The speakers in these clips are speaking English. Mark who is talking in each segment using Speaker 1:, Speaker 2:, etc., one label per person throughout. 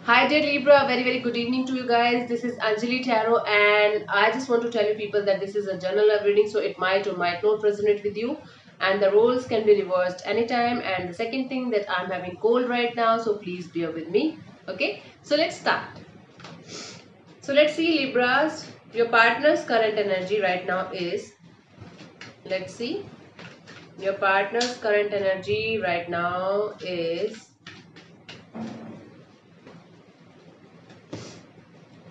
Speaker 1: Hi dear Libra, very good evening to you guys. This is Anjali Tarot and I just want to tell you people that this is a general love reading, so it might or might not resonate with you and the roles can be reversed anytime. And the second thing, that I'm having cold right now, so please bear with me. Okay, so let's start. So let's see Libras, your partner's current energy right now is, let's see, your partner's current energy right now is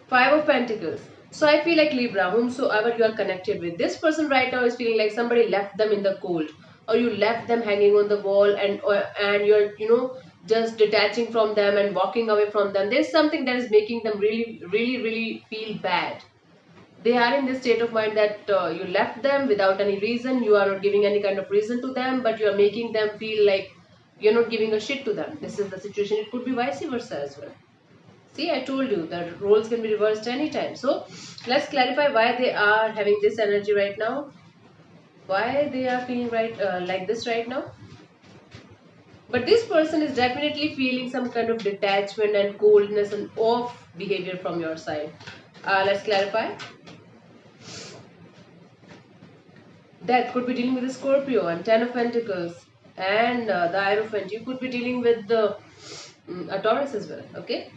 Speaker 1: Five of Pentacles. So I feel like Libra, whomsoever you are connected with, this person right now is feeling like somebody left them in the cold, or you left them hanging on the wall, and you're just detaching from them and walking away from them. There's something that is making them really feel bad. They are in this state of mind that you left them without any reason. You are not giving any kind of reason to them, but you are making them feel like you're not giving a shit to them. This is the situation. It could be vice versa as well. See, I told you that roles can be reversed anytime. So, let's clarify why they are having this energy right now. Why they are feeling like this right now. But this person is definitely feeling some kind of detachment and coldness and off behavior from your side. Let's clarify. Death could be dealing with a Scorpio and Ten of Pentacles and the Hierophant. You could be dealing with the a Taurus as well. Okay.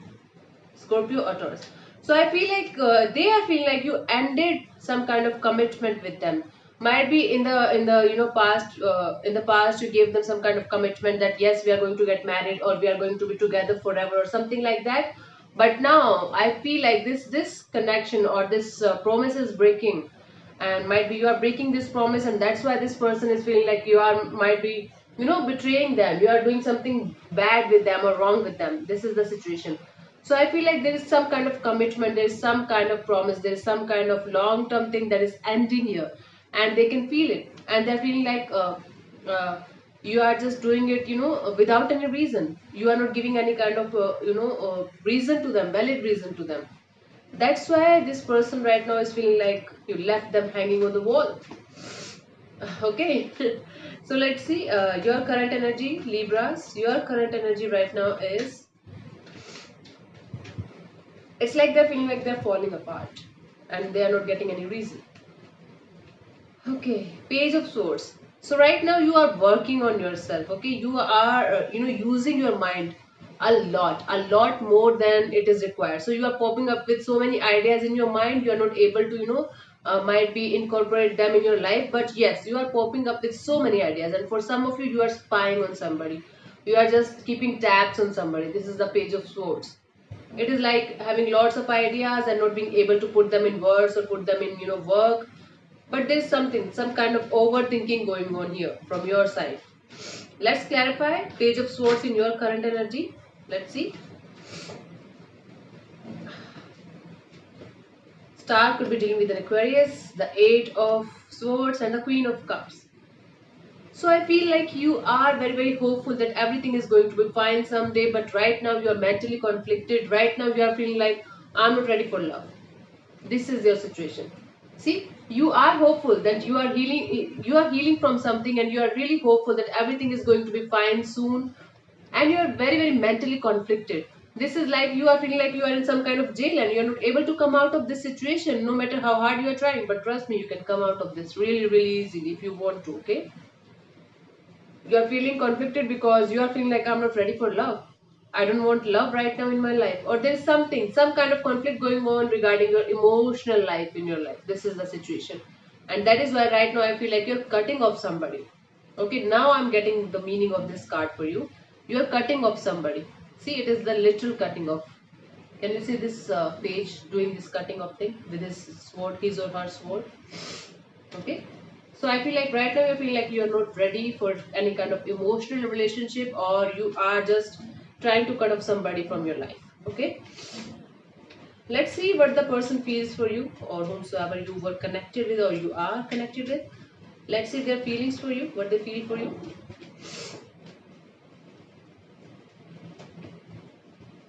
Speaker 1: Scorpio or Taurus. So I feel like they are feeling like you ended some kind of commitment with them. Might be in the past, in the past you gave them some kind of commitment that yes, we are going to get married or we are going to be together forever or something like that. But now I feel like this connection or this promise is breaking, and might be you are breaking this promise, and that's why this person is feeling like you are might be betraying them. You are doing something bad with them or wrong with them. This is the situation. So I feel like there is some kind of commitment, there is some kind of promise, there is some kind of long term thing that is ending here, and they can feel it, and they're feeling like you are just doing it, without any reason. You are not giving any kind of reason to them, valid reason to them. That's why this person right now is feeling like you left them hanging on the wall. Okay. So let's see, your current energy, Libras. Your current energy right now is, it's like they're feeling like they're falling apart and they are not getting any reason. Okay, Page of Swords. So right now you are working on yourself. Okay, you are using your mind a lot more than it is required. So you are popping up with so many ideas in your mind. You are not able to might be incorporate them in your life. But yes, you are popping up with so many ideas, and for some of you are spying on somebody. You are just keeping tabs on somebody. This is the Page of Swords. It is like having lots of ideas and not being able to put them in words or put them in work. But there's something, some kind of overthinking going on here from your side. Let's clarify. Page of Swords in your current energy. Let's see. Star could be dealing with an Aquarius, the Eight of Swords and the Queen of Cups. So I feel like you are very hopeful that everything is going to be fine someday, but right now you are mentally conflicted. Right now you are feeling like I'm not ready for love. This is your situation. See, you are hopeful that you are healing from something, and you are really hopeful that everything is going to be fine soon, and you are very mentally conflicted. This is like you are feeling like you are in some kind of jail and you are not able to come out of this situation no matter how hard you are trying. But trust me, you can come out of this really easily if you want to. Okay, you are feeling conflicted because you are feeling like I'm not ready for love. I don't want love right now in my life. Or there's something, some kind of conflict going on regarding your emotional life in your life. This is the situation. And that is why right now I feel like you're cutting off somebody. Okay, now I'm getting the meaning of this card for you. You're cutting off somebody. See, it is the literal cutting off. Can you see this page doing this cutting off thing with his sword, his or her sword? Okay. So I feel like right now you feel like you're not ready for any kind of emotional relationship, or you are just trying to cut off somebody from your life. Okay. Let's see what the person feels for you, or whomsoever you were connected with or you are connected with. Let's see their feelings for you, what they feel for you.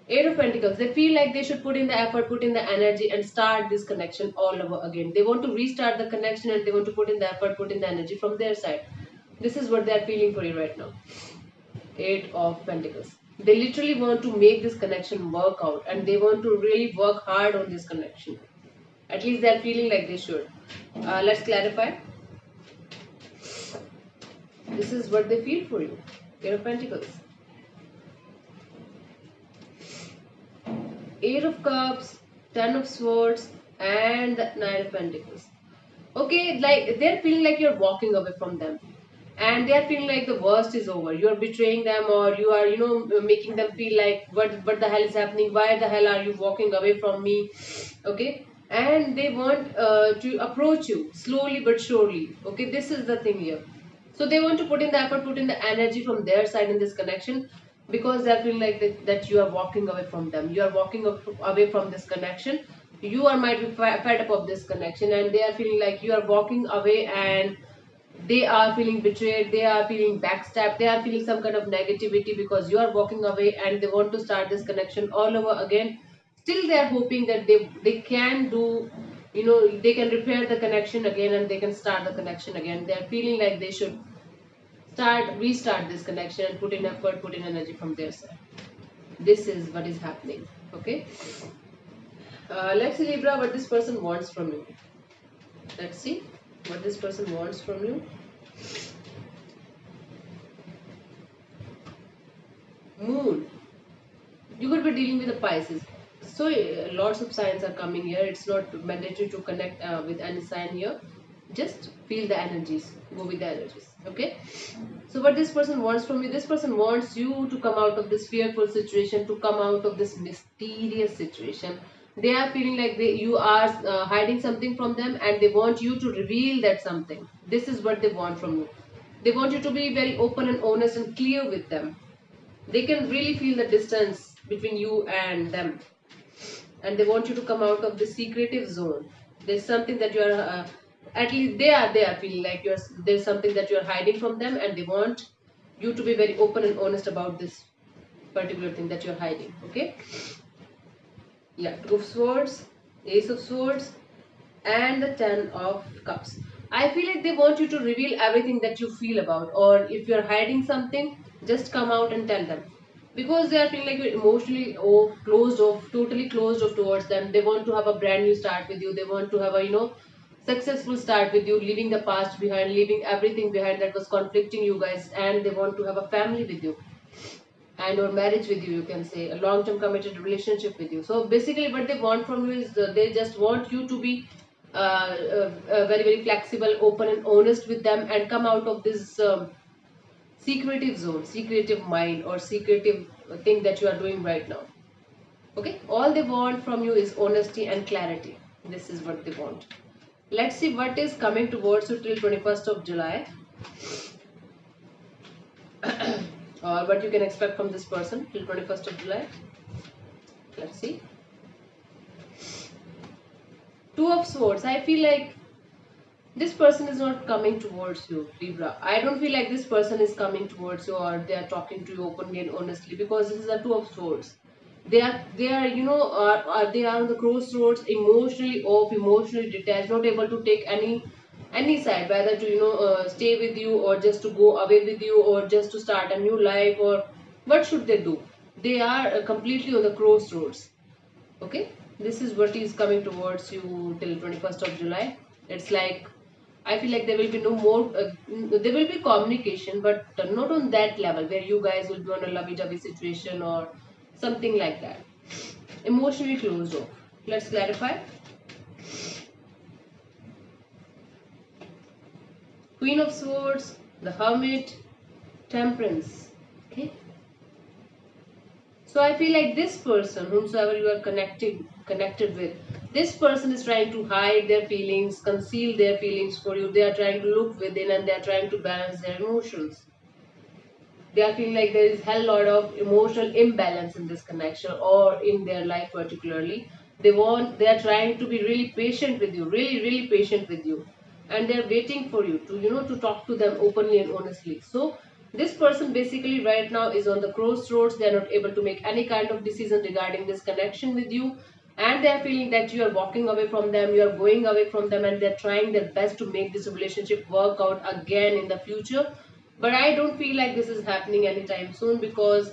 Speaker 1: Eight of Pentacles. They feel like they should put in the effort, put in the energy, and start this connection all over again. They want to restart the connection and they want to put in the effort, put in the energy from their side. This is what they are feeling for you right now. Eight of Pentacles. They literally want to make this connection work out, and they want to really work hard on this connection. At least they're feeling like they should. Let's clarify. This is what they feel for you. Eight of Pentacles. Eight of Cups, Ten of Swords, and the Nine of Pentacles. Okay, like they're feeling like you're walking away from them, and they're feeling like the worst is over. You're betraying them, or you are, making them feel like what the hell is happening? Why the hell are you walking away from me? Okay, and they want to approach you slowly but surely. Okay, this is the thing here. So they want to put in the effort, put in the energy from their side in this connection, because they're feeling like that you are walking away from them. You are walking away from this connection. You are might be fed up of this connection, and they are feeling like you are walking away, and they are feeling betrayed, they are feeling backstabbed, they are feeling some kind of negativity because you are walking away, and they want to start this connection all over again. Still they are hoping that they can do, they can repair the connection again, and they can start the connection again. They are feeling like they should restart this connection and put in effort, put in energy from their side. This is what is happening. Okay, let's see, Libra, what this person wants from you. Let's see what this person wants from you. Moon. You could be dealing with a Pisces. So lots of signs are coming here. It's not mandatory to connect with any sign here. Just feel the energies. Go with the energies. Okay. So what this person wants from you, this person wants you to come out of this fearful situation, to come out of this mysterious situation. They are feeling like you are hiding something from them, and they want you to reveal that something. This is what they want from you. They want you to be very open and honest and clear with them. They can really feel the distance between you and them, and they want you to come out of the secretive zone. There's something that you are at least they are feeling like there's something that you are hiding from them, and they want you to be very open and honest about this particular thing that you're hiding. Okay, yeah. Two of Swords, Ace of Swords, and the Ten of Cups. I feel like they want you to reveal everything that you feel about, or if you're hiding something, just come out and tell them, because they are feeling like you're emotionally closed off, totally closed off towards them. They want to have a brand new start with you. They want to have a successful start with you, leaving the past behind, leaving everything behind that was conflicting you guys, and they want to have a family with you, and or marriage with you, you can say a long term committed relationship with you. So basically what they want from you is they just want you to be very very flexible, open and honest with them, and come out of this secretive zone, secretive mind, or secretive thing that you are doing right now. Okay, all they want from you is honesty and clarity. This is what they want. Let's see what is coming towards you till 21st of July. Or what you can expect from this person till 21st of July. Let's see. Two of Swords. I feel like this person is not coming towards you, Libra. I don't feel like this person is coming towards you, or they are talking to you openly and honestly, because this is a Two of Swords. They are they are on the crossroads, emotionally off, emotionally detached, not able to take any side, whether to stay with you, or just to go away with you, or just to start a new life, or what should they do. They are completely on the crossroads. Okay, this is what is coming towards you till 21st of July. It's like I feel like there will be no more there will be communication, but not on that level where you guys will be on a lovey-dovey situation or something like that. Emotionally closed off. Let's clarify. Queen of Swords, the Hermit, Temperance. Okay. So I feel like this person, whomsoever you are connected with, this person is trying to hide their feelings, conceal their feelings for you. They are trying to look within, and they are trying to balance their emotions. They are feeling like there is hell lot of emotional imbalance in this connection, or in their life particularly. They are trying to be really patient with you, really really patient with you, and they are waiting for you to to talk to them openly and honestly. So this person basically right now is on the crossroads. They are not able to make any kind of decision regarding this connection with you, and they are feeling that you are walking away from them, you are going away from them, and they are trying their best to make this relationship work out again in the future. But I don't feel like this is happening anytime soon, because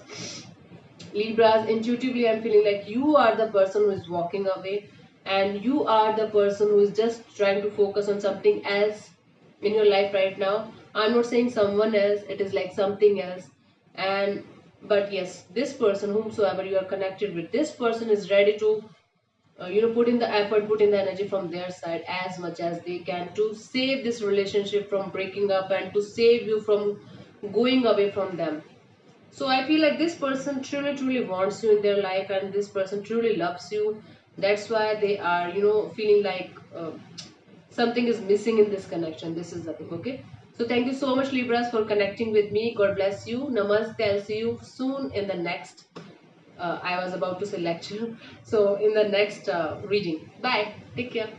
Speaker 1: Libras, intuitively I'm feeling like you are the person who is walking away, and you are the person who is just trying to focus on something else in your life right now. I'm not saying someone else, it is like something else. And but yes, this person, whomsoever you are connected with, this person is ready to put in the effort, put in the energy from their side as much as they can to save this relationship from breaking up and to save you from going away from them. So I feel like this person truly, truly wants you in their life, and this person truly loves you. That's why they are, feeling like something is missing in this connection. This is the thing, okay? So thank you so much, Libras, for connecting with me. God bless you. Namaste. I'll see you soon in the next. I was about to say lecture. So in the next reading. Bye. Take care.